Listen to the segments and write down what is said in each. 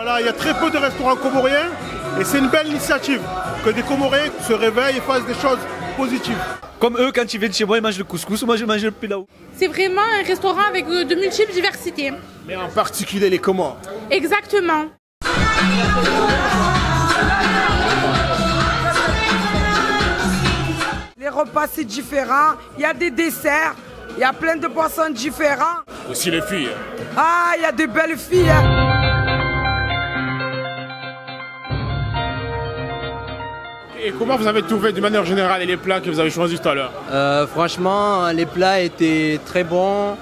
Voilà, il y a très peu de restaurants comoriens et c'est une belle initiative que des Comoriens se réveillent et fassent des choses positives. Comme eux, quand ils viennent chez moi, ils mangent le couscous, moi je mange le pilaou. C'est vraiment un restaurant avec de multiples diversités. Mais en particulier les Comores. Exactement. Les repas c'est différent, il y a des desserts, il y a plein de boissons différentes. Aussi les filles. Ah, il y a de belles filles. Hein. Et comment vous avez trouvé de manière générale les plats que vous avez choisis tout à l'heure? Franchement, les plats étaient très bons,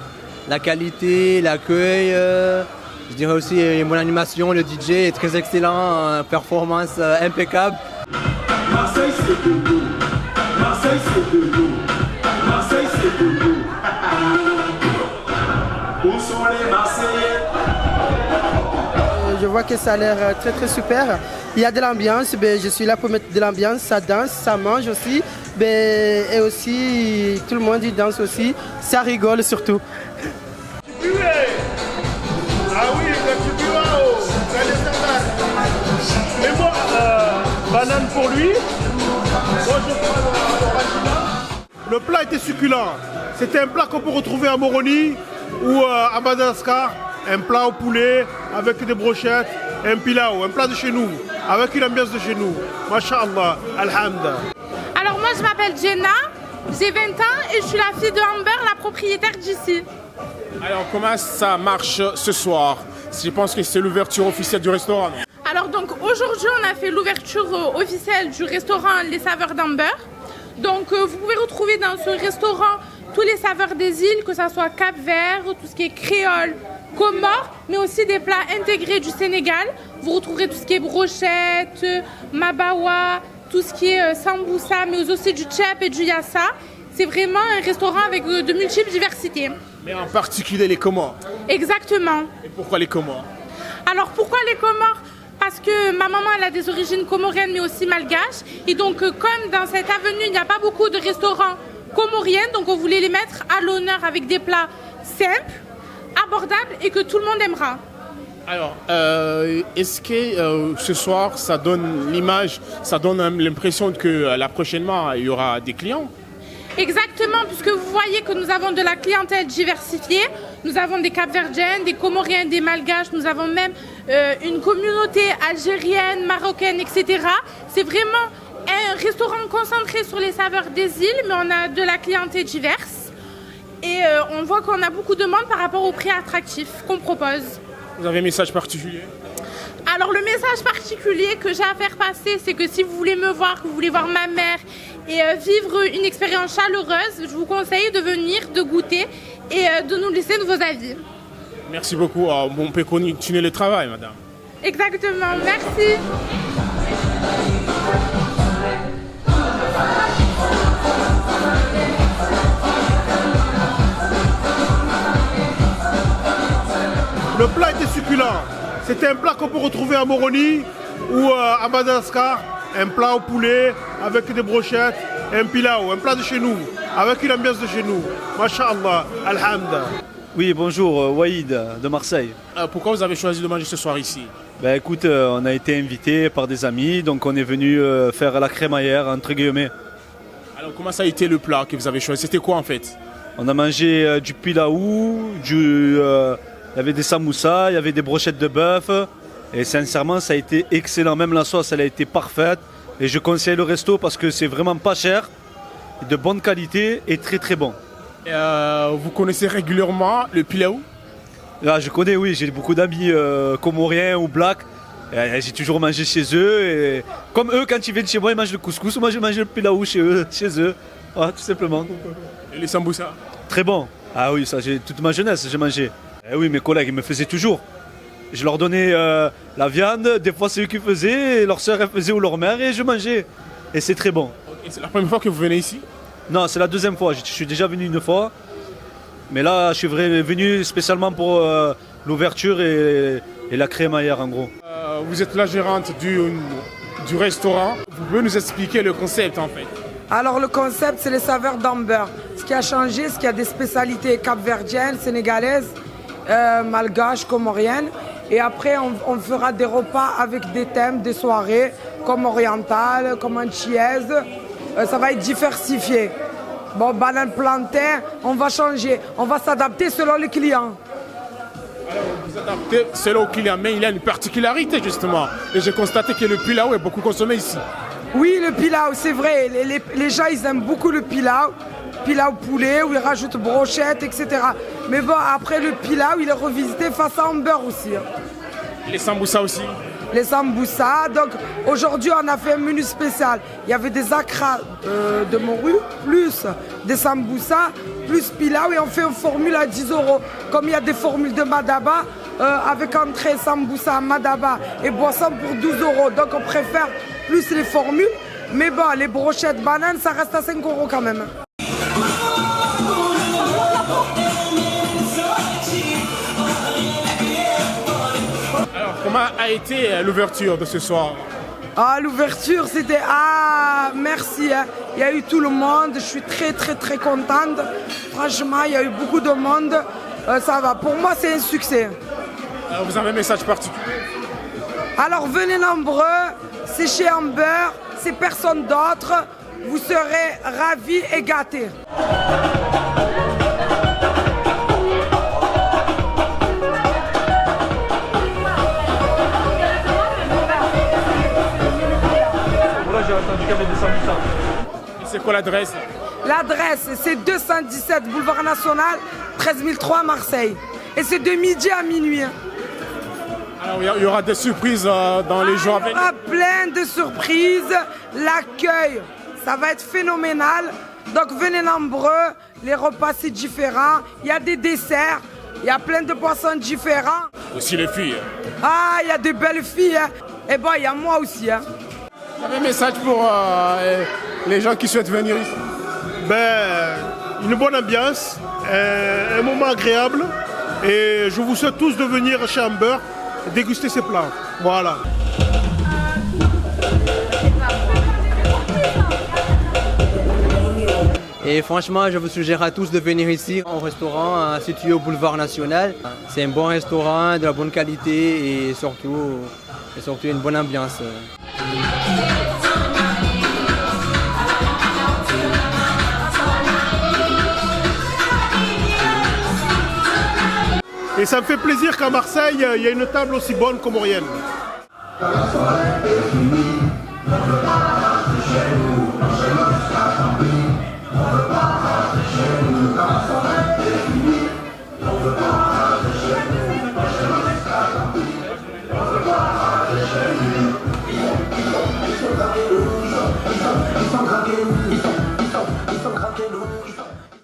la qualité, l'accueil, je dirais aussi mon animation, le DJ est très excellent, performance impeccable. Marseille c'est de nous, Marseille c'est de nous, Marseille c'est de nous. Où sont les Marseillais? Je vois que ça a l'air très très super. Il y a de l'ambiance, je suis là pour mettre de l'ambiance, ça danse, ça mange aussi. Et aussi, tout le monde y danse aussi, ça rigole surtout. Ah oui, le piouao, et moi, banane pour lui. Moi, je prends le plat était succulent. C'était un plat qu'on peut retrouver à Moroni ou à Madagascar. Un plat au poulet avec des brochettes, un pilaou, un plat de chez nous, avec une ambiance de chez nous. Masha'Allah, alhamdulillah. Alors moi je m'appelle Jenna, j'ai 20 ans et je suis la fille de Amber, la propriétaire d'ici. Alors comment ça marche ce soir? Je pense que c'est l'ouverture officielle du restaurant. Alors donc aujourd'hui on a fait l'ouverture officielle du restaurant Les Saveurs d'Amber. Donc vous pouvez retrouver dans ce restaurant tous les saveurs des îles, que ce soit Cap-Vert, tout ce qui est créole, Comores, mais aussi des plats intégrés du Sénégal. Vous retrouverez tout ce qui est brochette, mabawa, tout ce qui est samboussa, mais aussi du tchèp et du yassa. C'est vraiment un restaurant avec de multiples diversités. Mais en particulier les Comores. Exactement. Et pourquoi les Comores? Alors pourquoi les Comores? Parce que ma maman elle a des origines comoriennes mais aussi malgaches. Et donc comme dans cette avenue il n'y a pas beaucoup de restaurants comoriens, donc on voulait les mettre à l'honneur avec des plats simples, abordables et que tout le monde aimera. Alors, est-ce que ce soir ça donne l'image, ça donne l'impression que là prochainement il y aura des clients? Exactement, puisque vous voyez que nous avons de la clientèle diversifiée. Nous avons des Cap-Verdiennes, des Comoriens, des Malgaches. Nous avons même une communauté algérienne, marocaine, etc. C'est vraiment un restaurant concentré sur les saveurs des îles, mais on a de la clientèle diverse. Et on voit qu'on a beaucoup de monde par rapport au prix attractif qu'on propose. Vous avez un message particulier? Alors le message particulier que j'ai à faire passer, c'est que si vous voulez me voir, que vous voulez voir ma mère et vivre une expérience chaleureuse, je vous conseille de venir, de goûter et de nous laisser de vos avis. Merci beaucoup. On peut continuer le travail, madame. Exactement, merci. Le plat était succulent. C'était un plat qu'on peut retrouver à Moroni ou à Madagascar. Un plat au poulet avec des brochettes, un pilaou, un plat de chez nous, avec une ambiance de chez nous. Masha'Allah, alhamdulillah. Oui, bonjour, Waïd de Marseille. Pourquoi vous avez choisi de manger ce soir ici? Ben écoute, on a été invité par des amis, donc on est venu faire la crémaillère, entre guillemets. Alors comment ça a été le plat que vous avez choisi? C'était quoi en fait? On a mangé du pilaou, il y avait des samoussas, il y avait des brochettes de bœuf. Et sincèrement, ça a été excellent. Même la sauce, elle a été parfaite. Et je conseille le resto parce que c'est vraiment pas cher, de bonne qualité et très très bon. Vous connaissez régulièrement le pilaou? Là, je connais, oui. J'ai beaucoup d'amis comoriens ou blacks. J'ai toujours mangé chez eux. Et comme eux, quand ils viennent chez moi, ils mangent le couscous. Moi, je mange le pilaou chez eux. Voilà, tout simplement. Et les samboussas? Très bon. Ah oui, ça, toute ma jeunesse, j'ai mangé. Eh oui, mes collègues, ils me faisaient toujours. Je leur donnais la viande, des fois c'est eux qui faisaient, et leur soeur elle faisait ou leur mère et je mangeais. Et c'est très bon. Et c'est la première fois que vous venez ici? Non, c'est la deuxième fois. Je suis déjà venu une fois. Mais là, je suis venu spécialement pour l'ouverture et la crémaillère en gros. Vous êtes la gérante du restaurant. Vous pouvez nous expliquer le concept en fait? Alors le concept c'est les saveurs d'Amber. Ce qui a changé, c'est qu'il y a des spécialités capverdiennes, sénégalaises, malgaches, comoriennes. Et après, on fera des repas avec des thèmes, des soirées, comme orientale, comme antillaise. Ça va être diversifié. Bon, banane plantain, on va changer. On va s'adapter selon les clients. Alors, vous adaptez selon le client, mais il y a une particularité justement. Et j'ai constaté que le pilau est beaucoup consommé ici. Oui, le pilau, c'est vrai. Les gens, ils aiment beaucoup le pilau. Pilau poulet, où ils rajoutent brochettes, etc. Mais bon, après le pilau, il est revisité face à beurre aussi. Les samboussas aussi. Les samboussas. Donc aujourd'hui, on a fait un menu spécial. Il y avait des akras de morue, plus des samboussas, plus pilau. Et on fait une formule à 10 €. Comme il y a des formules de Madaba, avec entrée samboussa, Madaba et boisson pour 12 €. Donc on préfère plus les formules. Mais bon, les brochettes bananes, ça reste à 5 € quand même. Alors, comment a été l'ouverture de ce soir? Ah, l'ouverture, c'était... Ah, merci. Hein. Il y a eu tout le monde. Je suis très contente. Franchement, il y a eu beaucoup de monde. Ça va. Pour moi, c'est un succès. Alors, vous avez un message particulier? Alors, venez nombreux. C'est chez Amber. C'est personne d'autre. Vous serez ravis et gâtés. C'est quoi l'adresse? L'adresse, c'est 217 boulevard National, 13003 Marseille. Et c'est de midi à minuit. Alors, il y aura des surprises dans les jours à venir. Il y aura plein de surprises. L'accueil, ça va être phénoménal. Donc venez nombreux. Les repas, c'est différent. Il y a des desserts. Il y a plein de poissons différents. Aussi les filles. Ah, il y a de belles filles. Hein. Et bon, il y a moi aussi. Hein. Vous avez un message pour les gens qui souhaitent venir ici? Ben, une bonne ambiance, un moment agréable. Et je vous souhaite tous de venir chez Amber déguster ces plats. Voilà. Et franchement, je vous suggère à tous de venir ici au restaurant situé au boulevard National. C'est un bon restaurant, de la bonne qualité et surtout une bonne ambiance. Et ça me fait plaisir qu'à Marseille, il y ait une table aussi bonne qu'Omorienne.